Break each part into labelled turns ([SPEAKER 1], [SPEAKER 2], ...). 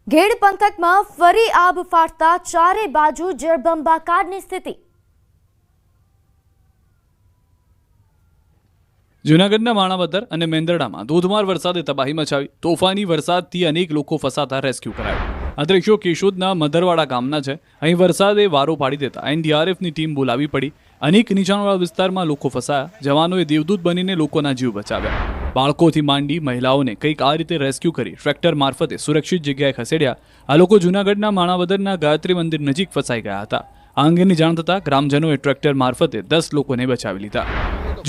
[SPEAKER 1] ગેડ પંથકમાં ફરી આબ ફાટતા ચારે બાજુ જળબંબાકારની સ્થિતિ।
[SPEAKER 2] જૂનાગઢના માણાવદર અને મેંદરડામાં ધોધમાર વરસાદે તબાહી મચાવી। તોફાની વરસાદથી અનેક લોકો ફસાતા રેસ્ક્યુ કરાયા। આ દ્રશ્યો કેશોદના મધરવાડા ગામના છે। અહીં વરસાદે વારો પાડી દેતા એનડીઆરએફની ટીમ બોલાવી પડી। અનેક નીચાણવાળા વિસ્તારમાં લોકો ફસાયા। જવાનોએ દેવદૂત બનીને લોકોના જીવ બચાવ્યા। બાળકોથી માંડી મહિલાઓને કંઈક આ રીતે રેસ્ક્યુ કરી ટ્રેક્ટર મારફતે સુરક્ષિત જગ્યાએ ખસેડ્યા। આ લોકો જૂનાગઢના માણાવદરના ગાયત્રી મંદિર નજીક ફસાઈ ગયા હતા। આ અંગેની જાણ થતાં ગ્રામજનોએ ટ્રેક્ટર મારફતે 10 લોકોને બચાવી લીધા।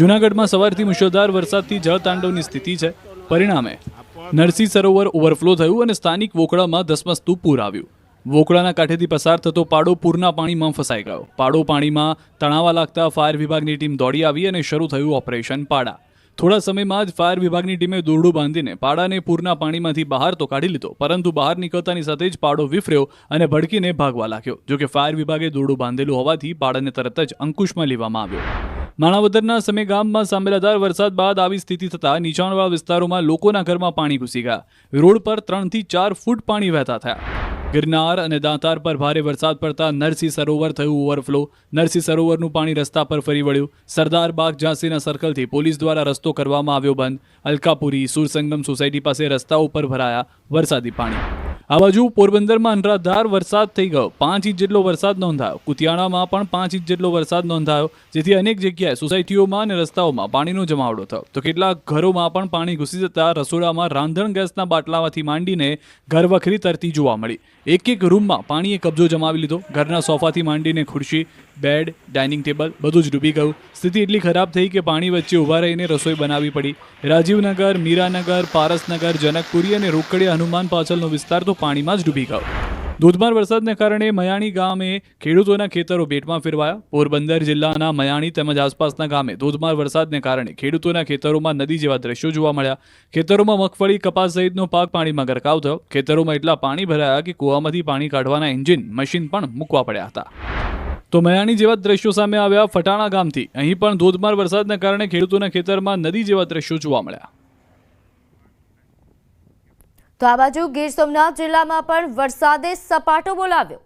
[SPEAKER 2] જૂનાગઢમાં સવારથી મુશળધાર વરસાદથી જળતાંડવની સ્થિતિ છે। પરિણામે નરસિંહ સરોવર ઓવરફ્લો થયું અને સ્થાનિક વોકળામાં ધસમસતું પૂર આવ્યું। વોકળાના કાંઠેથી પસાર થતો પાડો પૂરના પાણીમાં ફસાઈ ગયો। પાડો પાણીમાં તણાવા લાગતા ફાયર વિભાગની ટીમ દોડી આવી અને શરૂ થયું ઓપરેશન પાડા। થોડા સમયમાં જ ફાયર વિભાગની ટીમે દોરડું બાંધીને પાડાને પૂરના પાણીમાંથી બહાર તો કાઢી લીધો, પરંતુ બહાર નીકળતાની સાથે જ પાડો વિફર્યો અને ભડકીને ભાગવા લાગ્યો। જોકે ફાયર વિભાગે દોરડું બાંધેલું હોવાથી પાડાને તરત જ અંકુશમાં લેવામાં આવ્યો। માણાવદરના સમે ગામમાં સાંભેલાધાર વરસાદ બાદ આવી સ્થિતિ થતાં નીચાણવાળા વિસ્તારોમાં લોકોના ઘરમાં પાણી ઘૂસી ગયા। રોડ પર 3 થી 4 ફૂટ પાણી વહેતા થયા। ગિરનાર અને દાંતાર પર ભારે વરસાદ પડતા નરસિંહ સરોવર થયું ઓવરફ્લો। નરસિંહ સરોવરનું પાણી રસ્તા પર ફરી વળ્યું। સરદાર બાગ ઝાંસીના સર્કલથી પોલીસ દ્વારા રસ્તો કરવામાં આવ્યો બંધ। અલકાપુરી સુરસંગમ સોસાયટી પાસે રસ્તા ઉપર ભરાયા વરસાદી પાણી। આ બાજુ પોરબંદરમાં અનરાધાર વરસાદ થઈ ગયો। 5 ઇંચ જેટલો વરસાદ નોંધાયો। કુતિયાણામાં પણ 5 ઇંચ જેટલો વરસાદ નોંધાયો, જેથી અનેક જગ્યાએ સોસાયટીઓમાં અને રસ્તાઓમાં પાણીનો જમાવડો થયો। તો કેટલાક ઘરોમાં પણ પાણી ઘૂસી જતા રસોડામાં રાંધણ ગેસના બાટલામાંથી માંડીને ઘરવખરી તરતી જોવા મળી। એક રૂમમાં પાણીએ કબજો જમાવી લીધો। ઘરના સોફાથી માંડીને ખુરશી, બેડ, ડાઇનિંગ ટેબલ બધું જ ડૂબી ગયું। સ્થિતિ એટલી ખરાબ થઈ કે પાણી વચ્ચે ઊભા રહીને રસોઈ બનાવવી પડી। રાજીવનગર, મીરાનગર, પારસનગર, જનકપુરી અને રોકડિયા હનુમાન પાછળનો વિસ્તાર તો પાણીમાં જ ડૂબી ગયો। ધોધમાર વરસાદને કારણે મયાણી ગામે ખેડૂતોના ખેતરો બેટમાં ફેરવાયા। પોરબંદર જિલ્લાના મયાણી તેમજ આસપાસના ગામે ધોધમાર વરસાદને કારણે ખેડૂતોના ખેતરોમાં નદી જેવા દ્રશ્યો જોવા મળ્યા। ખેતરોમાં મગફળી, કપાસ સહિતનો પાક પાણીમાં ગરકાવ થયો। ખેતરોમાં એટલા પાણી ભરાયા કે કૂવામાંથી પાણી કાઢવાના એન્જિન, મશીન પણ મૂકવા પડ્યા હતા। તો મયાણી જેવા દ્રશ્યો સામે આવ્યા ફટાણા ગામથી। અહીં પણ ધોધમાર વરસાદને કારણે ખેડૂતોના ખેતરમાં નદી જેવા દ્રશ્યો જોવા મળ્યા।
[SPEAKER 1] તો આ બાજુ ગીર સોમનાથ જિલ્લામાં પણ વરસાદે સપાટો બોલાવ્યો।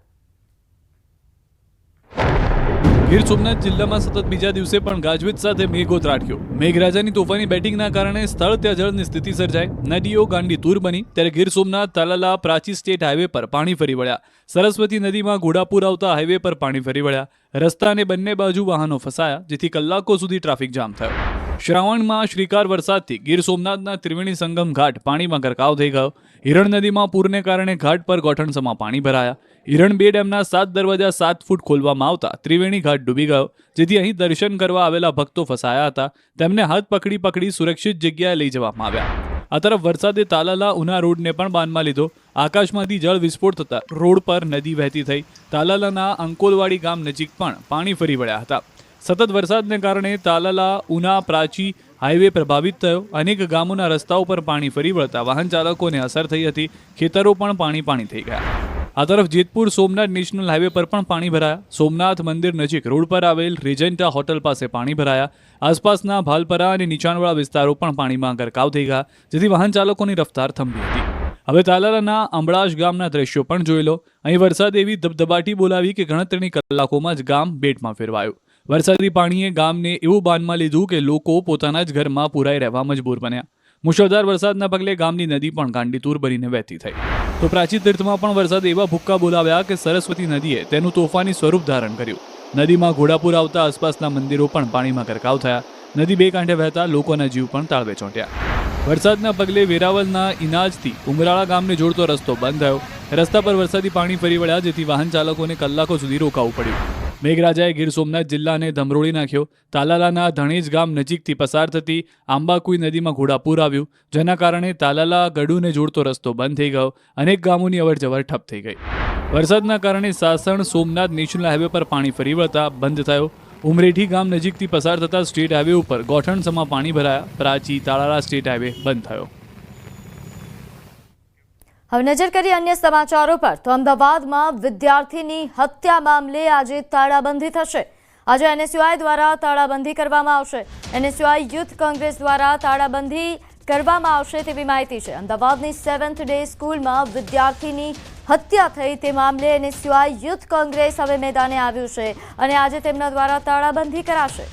[SPEAKER 2] ગીર સોમનાથ જિલ્લામાં સતત બીજા દિવસે પણ ગાજવીજ સાથે મેઘો ત્રાટક્યો। મેઘરાજાની તોફાની બેટિંગના કારણે સ્થળ ત્યાં જળની સ્થિતિ સર્જાઈ। નદીઓ ગાંડી તૂર બની। ત્યારે ગીર સોમનાથ તાલાલા પ્રાચી સ્ટેટ હાઈવે પર પાણી ફરી વળ્યા। સરસ્વતી નદીમાં ઘોડાપુર આવતા હાઈવે પર પાણી ફરી વળ્યા। રસ્તાને બંને બાજુ વાહનો ફસાયા, જેથી કલાકો સુધી ટ્રાફિક જામ થયો। શ્રાવણમાં શ્રીકાર વરસાદથી ગીર સોમનાથના ત્રિવેણી સંગમ ઘાટ પાણીમાં ગરકાવ થઈ ગયો। હિરણ નદીમાં પૂરને કારણે ઘાટ પર ગોઠણસમાં પાણી ભરાયા। હિરણ 2 ડેમના 7 દરવાજા 7 ફૂટ ખોલવામાં આવતા ત્રિવેણી ઘાટ ડૂબી ગયો, જેથી અહીં દર્શન કરવા આવેલા ભક્તો ફસાયા હતા। તેમને હાથ પકડી સુરક્ષિત જગ્યાએ લઈ જવામાં આવ્યા। આ તરફ વરસાદે તાલાલા ઉના રોડને પણ બાનમાં લીધો। આકાશમાંથી જળ વિસ્ફોટ થતા રોડ પર નદી વહેતી થઈ। તાલાલાના અંકોલવાડી ગામ નજીક પણ પાણી ફરી વળ્યા હતા। સતત વરસાદને કારણે તાલાલા ઉના પ્રાચી હાઈવે પ્રભાવિત થયો। અનેક ગામોના રસ્તાઓ પર પાણી ફરી વળતા વાહન ચાલકોને અસર થઈ હતી। ખેતરો પણ પાણી થઈ ગયા। આ તરફ જેતપુર સોમનાથ નેશનલ હાઈવે પર પણ પાણી ભરાયા। સોમનાથ મંદિર નજીક રોડ પર આવેલ રેજેન્ટા હોટલ પાસે પાણી ભરાયા। આસપાસના ભાલપરા અને નીચાણવાળા વિસ્તારો પણ પાણીમાં ગરકાવ થઈ ગયા, જેથી વાહન ચાલકોની રફતાર થંભી હતી। હવે તાલાલાના અંબળાશ ગામના દ્રશ્યો પણ જોઈ લો। અહીં વરસાદ એવી ધબધબાટી બોલાવી કે ગણતરીની કલાકોમાં જ ગામ બેટમાં ફેરવાયું। વરસાદી પાણીએ ગામને એવું બાનમાં લીધું કે લોકો પોતાના જ ઘરમાં પુરાઈ રહેવા મજબૂર બન્યા। મુશળધાર વરસાદના પગલે ગામની નદી પણ ગાંડીતુર બનીને વહેતી થઈ। તો પ્રાચી તીર્થમાં પણ વરસાદ એવા ભૂક્કા બોલાવ્યા કે સરસ્વતી નદીએ તેનું તોફાની સ્વરૂપ ધારણ કર્યું। નદીમાં ઘોડાપુર આવતા આસપાસના મંદિરો પણ પાણીમાં ગરકાવ થયા। નદી 2 કાંઠે વહેતા લોકોના જીવ પણ તાળવે ચોંટ્યા। વરસાદના પગલે વેરાવલના ઇનાજથી ઉમરાળા ગામને જોડતો રસ્તો બંધ થયો। રસ્તા પર વરસાદી પાણી ફરી વળ્યા, જેથી વાહન ચાલકોને કલાકો સુધી રોકાવું પડ્યું। મેઘરાજાએ ગીર સોમનાથ જિલ્લાને ધમરોળી નાખ્યો। તાલાલાના ધણેજ ગામ નજીકથી પસાર થતી આંબાકુઈ નદીમાં ઘોડાપુર આવ્યું, જેના કારણે તાલાલા ગડુને જોડતો રસ્તો બંધ થઈ ગયો। અનેક ગામોની અવરજવર ઠપ થઈ ગઈ। વરસાદના કારણે સાસણ સોમનાથ નેશનલ હાઈવે પર પાણી ફરી વળતા બંધ થયો। ઉમરેઠી ગામ નજીકથી પસાર થતા સ્ટેટ હાઈવે ઉપર ગોઠણસમાં પાણી ભરાયા। પ્રાચી તાલાલા સ્ટેટ હાઈવે બંધ થયો।
[SPEAKER 1] હવે નજર કરીએ અન્ય સમાચારો પર। તો અમદાવાદમાં વિદ્યાર્થીની હત્યા મામલે આજે તાળાબંધી થશે। આજે એનએસયુઆઈ દ્વારા તાળાબંધી કરવામાં આવશે। એનએસયુઆઈ યુથ કોંગ્રેસ દ્વારા તાળાબંધી કરવામાં આવશે તેવી માહિતી છે. અમદાવાદની 7th ડે સ્કૂલમાં વિદ્યાર્થીની હત્યા થઈ તે મામલે NSUI યુથ કોંગ્રેસ હવે મેદાને આવ્યું છે અને આજે તેમના દ્વારા તાળાબંધી કરાશે.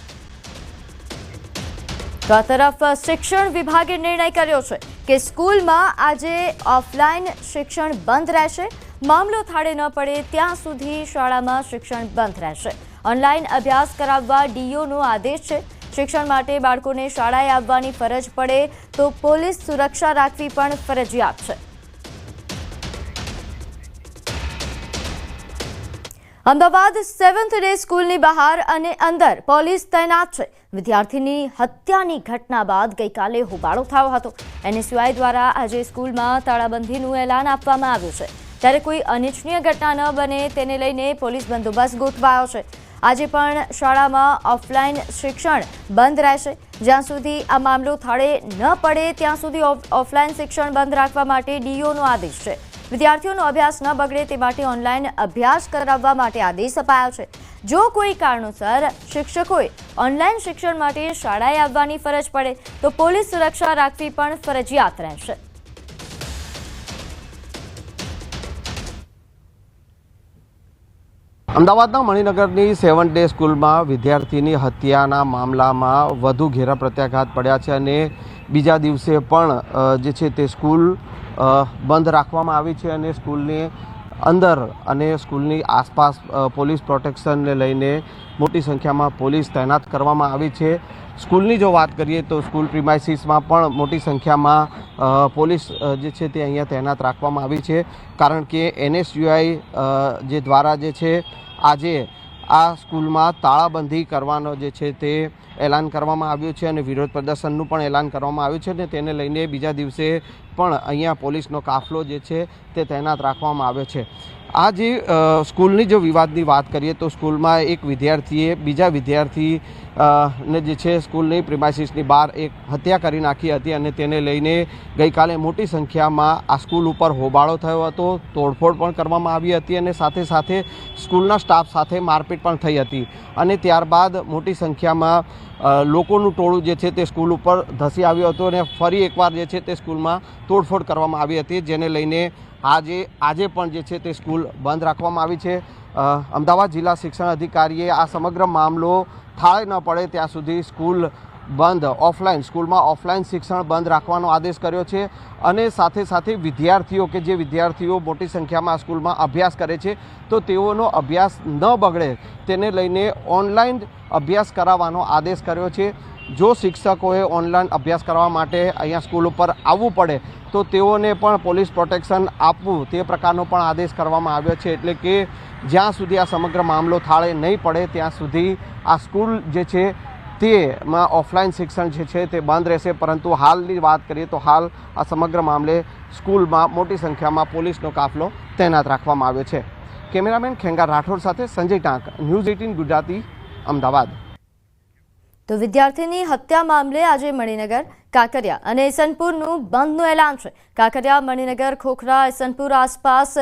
[SPEAKER 1] તો આ તરફ શિક્ષણ વિભાગે નિર્ણય કર્યો છે કે સ્કૂલમાં આજે ઓફલાઈન શિક્ષણ બંધ રહેશે. મામલો થાળે ન પડે ત્યાં સુધી શાળામાં શિક્ષણ બંધ રહેશે. ઓનલાઈન અભ્યાસ કરાવવા DOનો આદેશ છે. શિક્ષણ માટે બાળકોને શાળાએ આવવાની ફરજ પડે તો પોલીસ સુરક્ષા રાખવી પણ ફરજિયાત છે. અમદાવાદ 7th ડે સ્કૂલની બહાર અને અંદર પોલીસ તૈનાત છે. વિદ્યાર્થીની હત્યાની ઘટના બાદ ગઈકાલે હોબાળો થયો હતો. NSUI દ્વારા આજે સ્કૂલમાં તાળાબંધીનું એલાન આપવામાં આવ્યું છે. ત્યારે કોઈ અનિચ્છનીય ઘટના ન બને તેને લઈને પોલીસ બંદોબસ્ત ગોઠવાયો છે. આજે પણ શાળામાં ઓફલાઈન શિક્ષણ બંધ રહેશે. જ્યાં સુધી આ મામલો થાળે ન પડે ત્યાં સુધી ઓફલાઈન શિક્ષણ બંધ રાખવા માટે DOનો આદેશ છે. વિદ્યાર્થીઓનો અભ્યાસ ન બગડે તે માટે ઓનલાઈન અભ્યાસ કરાવવા માટે આદેશ અપાયો છે. જો કોઈ કારણોસર શિક્ષકોએ ઓનલાઈન શિક્ષણ માટે શાળાએ આવવાની ફરજ પડે તો પોલીસ સુરક્ષા રાખવી પણ ફરજિયાત રહેશે.
[SPEAKER 3] અમદાવાદના મણિનગરની 7th ડે સ્કૂલમાં વિદ્યાર્થીની હત્યાના મામલામાં વધુ ઘેરા પ્રત્યાઘાત પડ્યા છે અને બીજા દિવસે પણ જે છે તે સ્કૂલ બંધ રાખવામાં આવી છે અને સ્કૂલની અંદર અને સ્કૂલની આસપાસ પોલીસ પ્રોટેક્શનને લઈને મોટી સંખ્યામાં પોલીસ તૈનાત કરવામાં આવી છે. સ્કૂલની જો વાત કરીએ તો સ્કૂલ પ્રિમાઇસીસમાં પણ મોટી સંખ્યામાં પોલીસ જે છે તે અહીંયા તૈનાત રાખવામાં આવી છે. કારણ કે NSUI જે દ્વારા જે છે આજે આ સ્કૂલમાં તાળાબંધી કરવાનો જે છે તે એલાન કરવામાં આવ્યું છે અને વિરોધ પ્રદર્શનનું પણ એલાન કરવામાં આવ્યું છે અને તેને લઈને બીજા દિવસે પણ અહીંયા પોલીસનો કાફલો જે છે તે તૈનાત રાખવામાં આવ્યો છે. આ જે સ્કૂલની જો વિવાદની વાત કરીએ તો સ્કૂલમાં એક વિદ્યાર્થીએ બીજા વિદ્યાર્થી ને જે છે સ્કૂલની પ્રિમાઇસીસની બહાર એક હત્યા કરી નાખી હતી અને તેને લઈને ગઈકાલે મોટી સંખ્યામાં આ સ્કૂલ ઉપર હોબાળો થયો હતો. તોડફોડ પણ કરવામાં આવી હતી અને સાથે સાથે સ્કૂલના સ્ટાફ સાથે મારપીટ પણ થઈ હતી અને ત્યારબાદ મોટી સંખ્યામાં લોકોનું ટોળું જે છે તે સ્કૂલ ઉપર ધસી આવ્યું હતું અને ફરી એકવાર જે છે તે સ્કૂલમાં તોડફોડ કરવામાં આવી હતી, જેને લઈને આજે પણ જે છે તે સ્કૂલ બંધ રાખવામાં આવી છે. અમદાવાદ જિલ્લા શિક્ષણ અધિકારીએ આ સમગ્ર મામલો થાળે ન પડે ત્યાં સુધી સ્કૂલ બંધ સ્કૂલમાં ઓફલાઈન શિક્ષણ બંધ રાખવાનો આદેશ કર્યો છે અને સાથે સાથે વિદ્યાર્થીઓ કે જે વિદ્યાર્થીઓ મોટી સંખ્યામાં સ્કૂલમાં અભ્યાસ કરે છે તો તેઓનો અભ્યાસ ન બગડે તેને લઈને ઓનલાઈન અભ્યાસ કરાવવાનો આદેશ કર્યો છે. જો શિક્ષકોએ ઓનલાઈન અભ્યાસ કરવા માટે અહીંયા સ્કૂલ ઉપર આવવું પડે તો તેઓને પણ પોલીસ પ્રોટેક્શન આપવું તે પ્રકારનો પણ આદેશ કરવામાં આવ્યો છે. એટલે કે જ્યાં સુધી આ સમગ્ર મામલો થાળે નહીં પડે ત્યાં સુધી આ સ્કૂલ જે છે તેમાં ઓફલાઈન શિક્ષણ જે છે તે બંધ રહેશે. પરંતુ હાલની વાત કરીએ તો હાલ આ સમગ્ર મામલે સ્કૂલમાં મોટી સંખ્યામાં પોલીસનો કાફલો તૈનાત રાખવામાં આવ્યો છે. કેમેરામેન ખેંગાર રાઠોડ સાથે સંજય ટાંક, ન્યૂઝ 18 ગુજરાતી, અમદાવાદ.
[SPEAKER 1] તો વિદ્યાર્થીની હત્યા મામલે આજે મણિનગર, કાંકરિયા અને ઈસનપુરનું બંધનું એલાન છે. કાંકરિયા, મણિનગર, ખોખરા, ઈસનપુર આસપાસ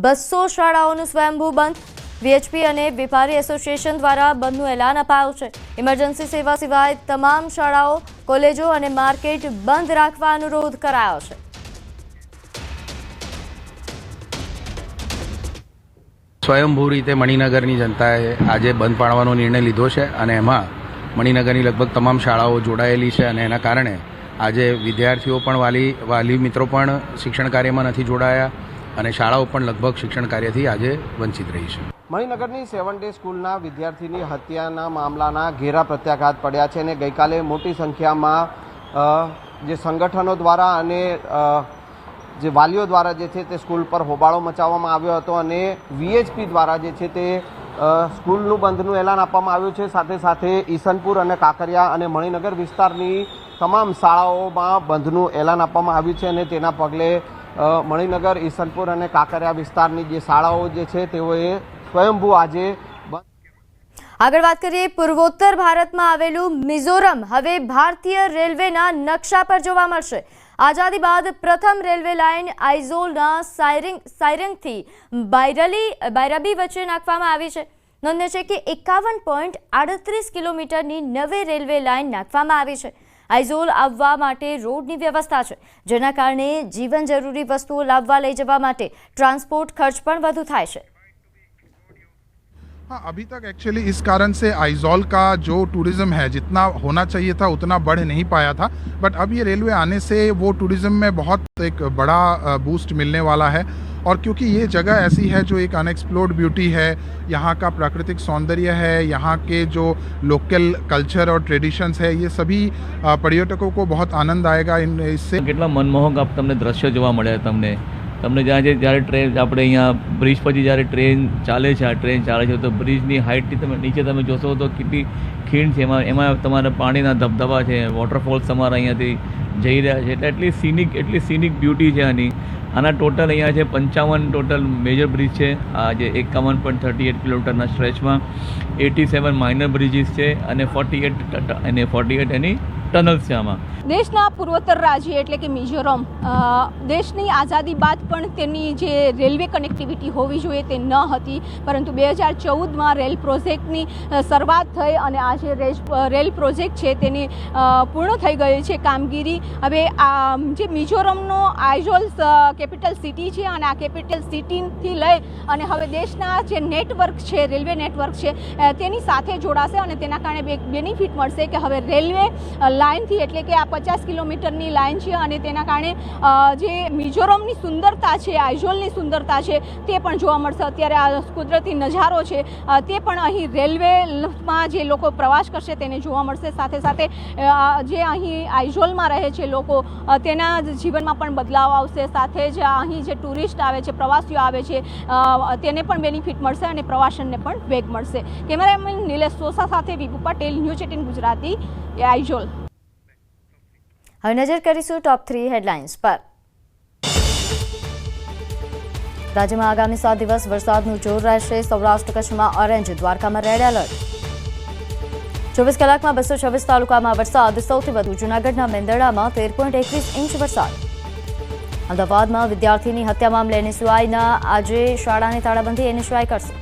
[SPEAKER 1] 200 શાળાઓનું સ્વયંભૂ બંધ. VHP અને વેપારી એસોસિએશન દ્વારા બંધનું એલાન અપાયું છે. ઇમરજન્સી સેવા સિવાય તમામ શાળાઓ, કોલેજો અને માર્કેટ બંધ રાખવા અનુરોધ કરાયો છે.
[SPEAKER 4] સ્વયંભૂ રીતે મણિનગરની જનતાએ આજે બંધ પાડવાનો નિર્ણય લીધો છે અને એમાં મણિનગરની લગભગ તમામ શાળાઓ જોડાયેલી છે અને એના કારણે આજે વિદ્યાર્થીઓ પણ વાલી મિત્રો પણ શિક્ષણ કાર્યમાં નથી જોડાયા અને શાળાઓ પણ લગભગ શિક્ષણ કાર્યથી આજે વંચિત રહી છે.
[SPEAKER 3] મણિનગરની 7th ડે સ્કૂલના વિદ્યાર્થીની હત્યાના મામલાના ઘેરા પ્રત્યાઘાત પડ્યા છે અને ગઈકાલે મોટી સંખ્યામાં જે સંગઠનો દ્વારા અને જે વાલીઓ દ્વારા જે છે તે સ્કૂલ પર હોબાળો મચાવવામાં આવ્યો હતો અને VHP દ્વારા જે છે તે સ્કૂલનું બંધનું એલાન આપવામાં આવ્યું છે. સાથે સાથે ઈસનપુર અને કાંકરિયા અને મણિનગર વિસ્તારની તમામ શાળાઓમાં બંધનું એલાન આપવામાં આવ્યું છે અને તેના પગલે મણિનગર, ઈસનપુર અને કાંકરિયા વિસ્તારની જે શાળાઓ જે છે તેઓએ સ્વયંભૂ આજે
[SPEAKER 1] આગળ વાત કરીએ પૂર્વોત્તર ભારતમાં આવેલું મિઝોરમ હવે ભારતીય રેલવેના નકશા પર જોવા મળશે. આઝાદી બાદ પ્રથમ રેલવે લાઇન આઇઝોલના સાયરંગથી બાયરાબી વચ્ચે નાખવામાં આવી છે. નોંધ્ય છે કે 51.38 કિલોમીટરની નવી રેલવે લાઇન નાખવામાં આવી છે. આઇઝોલ આવવા માટે રોડની વ્યવસ્થા છે, જેના કારણે જીવન જરૂરી વસ્તુઓ લાવવા લઈ જવા માટે ટ્રાન્સપોર્ટ ખર્ચ પણ વધુ થાય છે।
[SPEAKER 5] हाँ, अभी तक एक्चुअली इस कारण से आइजॉल का जो टूरिज़्म है जितना होना चाहिए था उतना बढ़ नहीं पाया था, बट अब ये रेलवे आने से वो टूरिज़्म में बहुत एक बड़ा बूस्ट मिलने वाला है। और क्योंकि ये जगह ऐसी है जो एक अनएक्सप्लोर्ड ब्यूटी है, यहाँ का प्राकृतिक सौंदर्य है, यहाँ के जो लोकल कल्चर और ट्रेडिशंस है, ये सभी पर्यटकों को बहुत आनंद आएगा इससे।
[SPEAKER 6] કેટલા મનમોહક તમને દ્રશ્ય જોવા મળ્યા તમને જ્યારે ટ્રેન આપણે અહીંયા બ્રિજ પછી જ્યારે ટ્રેન ચાલે છે, આ ટ્રેન ચાલે છે તો બ્રિજની હાઇટથી તમે નીચે તમે જોશો તો કેટલી ખીણ છે, એમાં તમારા પાણીના ધબધબા છે, વોટરફોલ્સ તમારા અહીંયાથી જઈ રહ્યા છે, એટલે એટલી સિનિક બ્યુટી છે આના ટોટલ અહીંયા છે 55 ટોટલ મેજર બ્રિજ છે, આ જે 51.38 કિલોમીટરના સ્ટ્રેચમાં 87 માઇનર બ્રિજીસ છે અને 48 એની ટનલ્સ છે। આમાં
[SPEAKER 7] દેશના પૂર્વોત્તર રાજ્ય એટલે કે મિઝોરમ દેશની આઝાદી બાદ પણ તેની જે રેલવે કનેક્ટિવિટી હોવી જોઈએ તે ન હતી, પરંતુ 2014માં રેલ પ્રોજેક્ટની શરૂઆત થઈ અને આ જે રેલ પ્રોજેક્ટ છે તેની પૂર્ણ થઈ ગઈ છે કામગીરી। હવે જે મિઝોરમનો આઇઝોલ કેપિટલ સિટી છે અને આ કેપિટલ સિટીથી લઈ અને હવે દેશના જે નેટવર્ક છે, રેલવે નેટવર્ક છે તેની સાથે જોડાશે અને તેના કારણે એક બેનિફિટ મળશે કે હવે રેલવે લાઇનથી એટલે કે આ 50 કિલોમીટરની લાઇન છે અને તેના કારણે જે મિઝોરમની સુંદરતા છે, આઇઝોલની સુંદરતા છે તે પણ જોવા મળશે। અત્યારે આ કુદરતી નજારો છે તે પણ અહીં રેલવેમાં જે લોકો પ્રવાસ કરશે તેને જોવા મળશે। સાથે સાથે જે અહીં આઇઝોલમાં રહે છે લોકો તેના જીવનમાં પણ બદલાવ આવશે, સાથે જ અહીં જે ટુરિસ્ટ આવે છે, પ્રવાસીઓ આવે છે તેને પણ બેનિફિટ મળશે અને પ્રવાસનને પણ વેગ મળશે। કેમેરામેન નિલેશ સોસા સાથે વિપુ પટેલ, ન્યૂઝ 18 ગુજરાતી, આઇઝોલ।
[SPEAKER 1] હવે નજર કરીશું ટોપ 3 હેડલાઇન્સ પર। રાજ્યમાં આગામી 7 દિવસ વરસાદનું જોર રહેશે। સૌરાષ્ટ્ર કચ્છમાં ઓરેન્જ, દ્વારકામાં રેડ એલર્ટ। 24 કલાકમાં 226 તાલુકામાં વરસાદ, સૌથી વધુ જૂનાગઢના મેંદરડામાં 13.21 ઇંચ વરસાદ। અમદાવાદમાં વિદ્યાર્થીની હત્યા મામલે NSUIના આજે શાળાની તાળાબંધી NSUI કરશે।